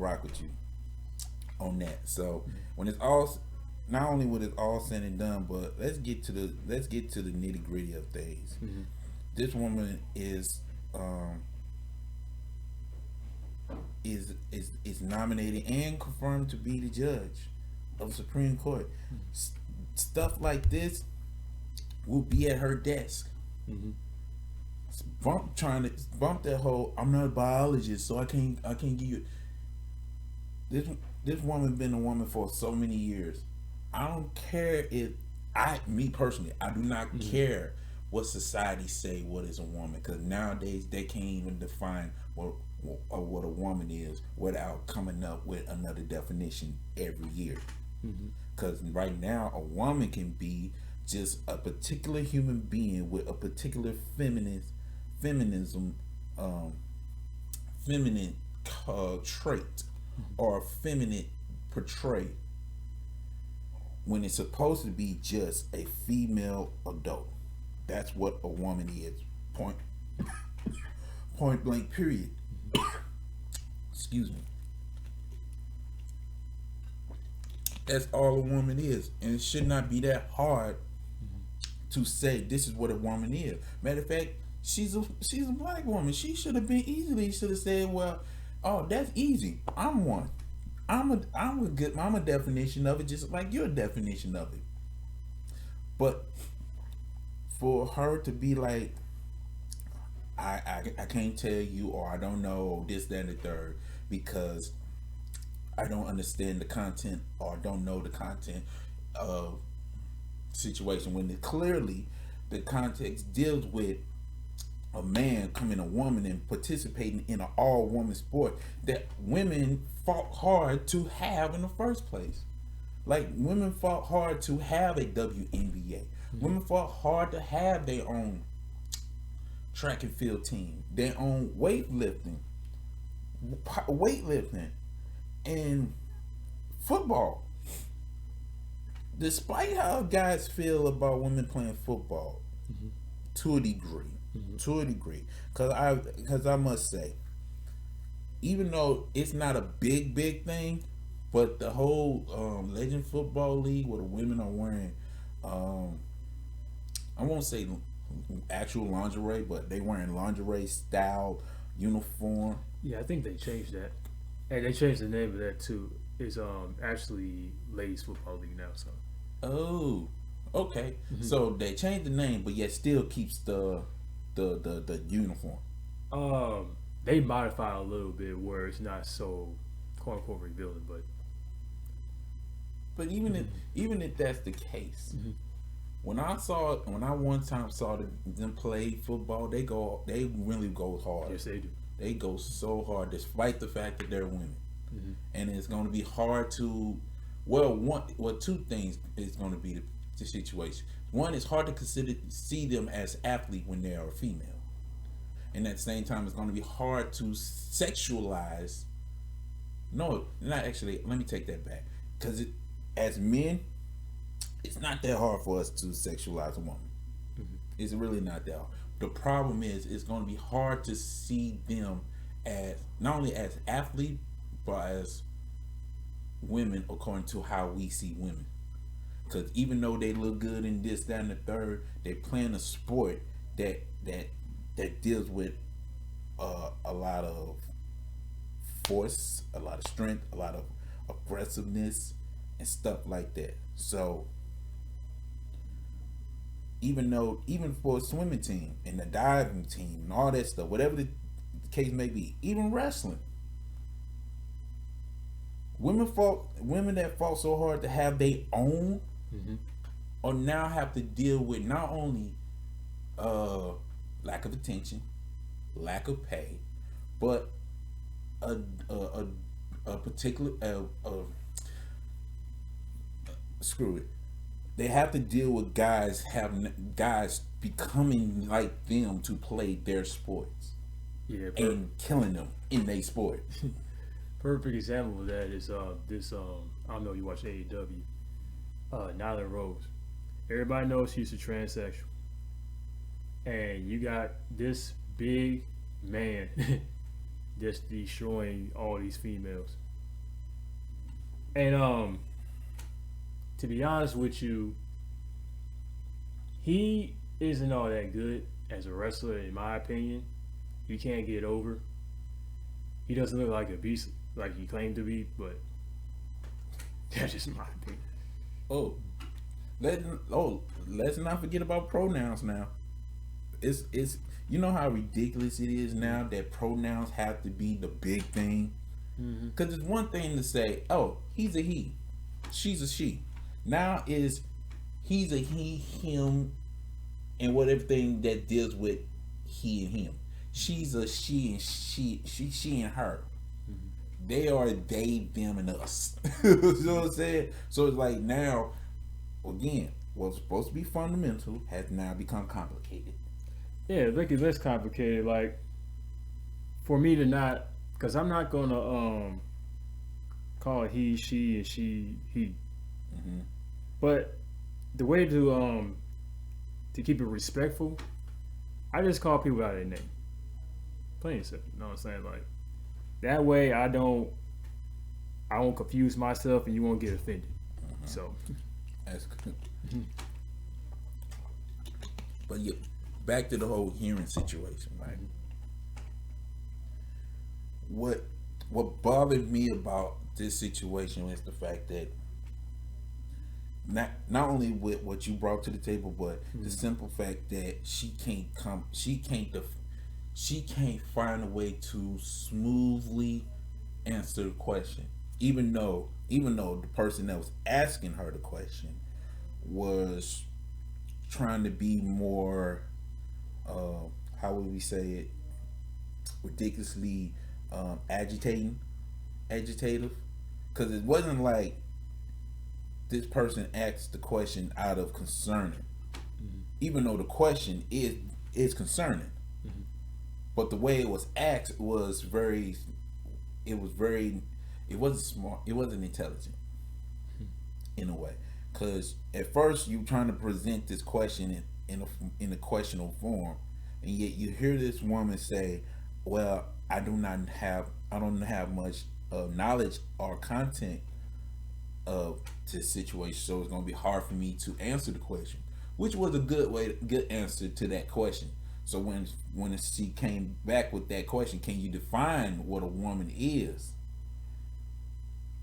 rock with you on that. So when it's all, not only when it's all said and done, but let's get to the nitty gritty of things. Mm-hmm. This woman um is nominated and confirmed to be the judge of the Supreme Court. S- Stuff like this will be at her desk. Mm-hmm. Trying to bump that whole I'm not a biologist, so I can't give you this. This woman been a woman for so many years. I don't care if me personally, I do not Mm-hmm. care what society say what is a woman, because nowadays they can't even define what a woman is without coming up with another definition every year. Mm-hmm. Because right now, a woman can be just a particular human being with a particular feminism, um, feminine trait, or feminine portray, when it's supposed to be just a female adult. That's what a woman is. Point point blank. Period. Excuse me. That's all a woman is, and it should not be that hard to say this is what a woman is. Matter of fact, she's a black woman. She should have said, well, oh, that's easy. I'm one. I'm a definition of it, just like your definition of it. But for her to be like, I can't tell you, or I don't know, or this, that, and the third, because I don't understand the content, or don't know the content of situation, when clearly the context deals with a man coming a woman and participating in an all woman sport that women fought hard to have in the first place. Like, women fought hard to have a WNBA. Women fought hard to have their own track and field team, their own weightlifting, and football. Despite how guys feel about women playing football, Mm-hmm. to a degree, Mm-hmm. because I must say, even though it's not a big thing, but the whole Legend Football League where the women are wearing, um, I won't say actual lingerie, but they wearing lingerie style uniform. Yeah, I think they changed that, and they changed the name of that too. It's actually Ladies Football League now. So. Oh, okay. Mm-hmm. So they changed the name, but yet still keeps the uniform. They modify a little bit where it's not so quote unquote revealing, but But even if that's the case, mm-hmm. when I one time saw them play football, they really go hard. Yes, they do. They go so hard, despite the fact that they're women, Mm-hmm. and it's going to be hard to, two things is going to be the situation. One, it's hard to see them as athlete when they are female, and at the same time, it's going to be hard to sexualize. No, not actually. Let me take that back, because as men, it's not that hard for us to sexualize a woman. Mm-hmm. It's really not that hard. The problem is, it's going to be hard to see them as not only as athletes, but as women according to how we see women. Because even though they look good in this, that, and the third, they're playing a sport that deals with a lot of force, a lot of strength, a lot of aggressiveness, and stuff like that. So even for a swimming team and the diving team and all that stuff, whatever the case may be, even wrestling, women that fought so hard to have their own, Mm-hmm. or now have to deal with not only lack of attention, lack of pay, but a a, a particular screw it. They have to deal with guys becoming like them to play their sports Yeah, and killing them in their sport. perfect example of that is this I don't know if you watch AEW. Nyla Rose. Everybody knows she's a transsexual, and you got this big man just destroying all these females. And to be honest with you, he isn't all that good as a wrestler, in my opinion. He can't get over. He doesn't look like a beast like he claimed to be, but that's just my opinion. Oh, let let's not forget about pronouns now. It's you know how ridiculous it is now that pronouns have to be the big thing. Mm-hmm. Because it's one thing to say, oh, he's a he, she's a she. Now is he's a he, him, and what everything that deals with he and him. She's a she and she and her. They are they, them, and us. You know what I'm saying? So it's like now, again, what's supposed to be fundamental has now become complicated. Yeah, look, it's less complicated. Like for me to not, because I'm not gonna call it he, she, and she, he. Hmm. But the way to keep it respectful, I just call people out of their name. Plain and simple. You know what I'm saying? Like that way, I won't confuse myself, and you won't get offended. So, That's good. But yeah, back to the whole hearing situation, right? What what bothered me about this situation is the fact that not only with what you brought to the table, but the simple fact that she can't find a way to smoothly answer the question, even though the person that was asking her the question was trying to be more, uh, how would we say it, ridiculously agitative, because it wasn't like this person asked the question out of concerning, even though the question is concerning, but the way it was asked was very, it was very, it wasn't smart, it wasn't intelligent in a way, because at first you trying to present this question in a questionable form, and yet you hear this woman say, well, I don't have much knowledge or content of this situation, so it's going to be hard for me to answer the question, which was a good answer to that question. So when she came back with that question, can you define what a woman is?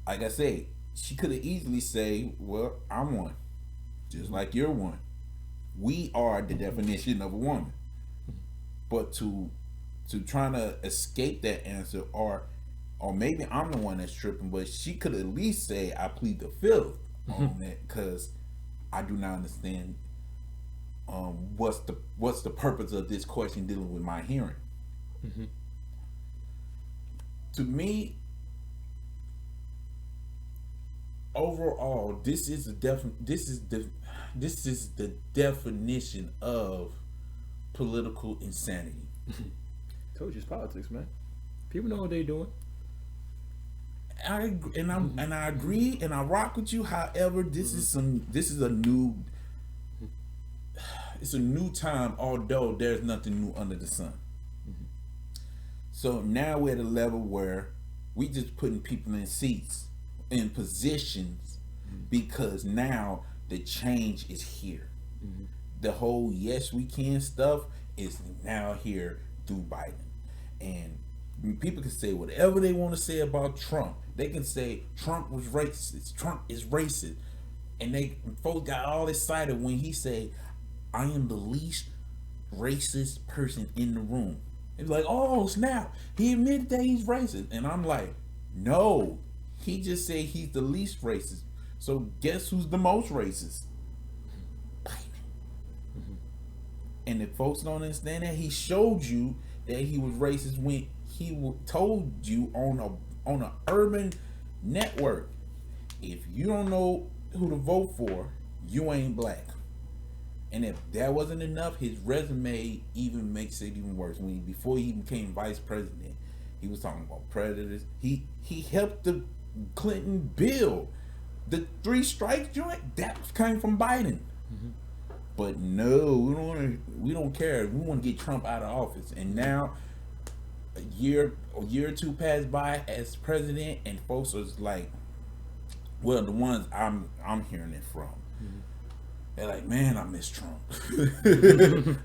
Like I say, she could have easily say, well, I'm one, just like you're one. We are the definition of a woman. But to trying to escape that answer, or maybe I'm the one that's tripping, but she could at least say I plead the fifth on that, because I do not understand what's the purpose of this question dealing with my hearing. To me, overall, this is the definition of political insanity. told you it's politics, man. People know what they're doing. I agree and I rock with you. However, this is a new, it's a new time. Although there's nothing new under the sun. So now we're at a level where we just putting people in seats, in positions, because now the change is here. The whole yes we can stuff is now here through Biden, and people can say whatever they want to say about Trump. They can say Trump was racist. Trump is racist, and folks got all excited when he said, "I am the least racist person in the room." It's like, oh snap, he admitted that he's racist, and I'm like, no, he just said he's the least racist. So guess who's the most racist? And if folks don't understand that, he showed you that he was racist when he told you on a urban network, if you don't know who to vote for, you ain't black. And if that wasn't enough, his resume even makes it even worse. When before he became vice president, he was talking about predators. He helped the Clinton bill, the three strikes joint that came from Biden. But no, we don't care. We want to get Trump out of office. And now a year or two passed by as president, and folks was like, Well, the ones I'm hearing it from, they're like, man, I miss Trump.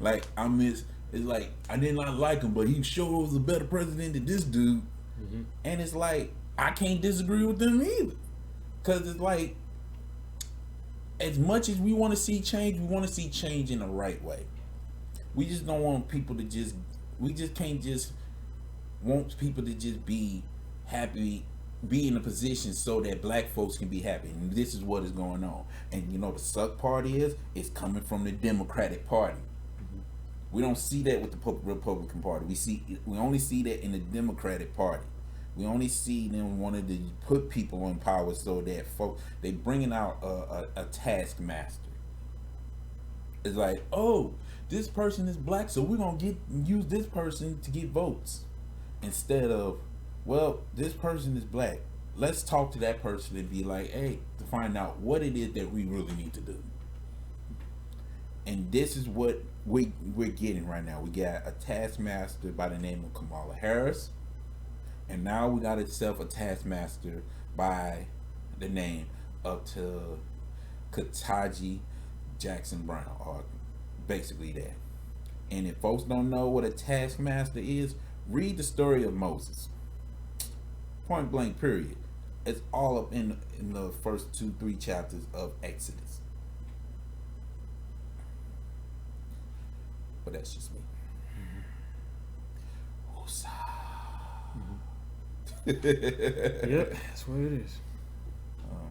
Like I miss. It's like I did not like him, but he sure was a better president than this dude. Mm-hmm. And it's like I can't disagree with them either, because it's like as much as we want to see change, we want to see change in the right way. We just don't want people to just. We just can't just want people to just be happy, be in a position so that black folks can be happy. And this is what is going on. And you know the suck part is it's coming from the Democratic Party. We don't see that with the Republican Party. We only see that in the Democratic Party. We only see them wanting to put people in power so that folks they bringing out a taskmaster. It's like, oh, this person is black, so we're gonna use this person to get votes instead of, well, this person is black. Let's talk to that person and be like, hey, to find out what it is that we really need to do. And this is what we're getting right now. We got a taskmaster by the name of Kamala Harris, and now we got itself a taskmaster by the name of Ketanji Jackson Brown, or basically that. And if folks don't know what a taskmaster is, read the story of Moses. Point blank, period. It's all up in the first 2-3 chapters of Exodus. But that's just me. Yep, that's what it is.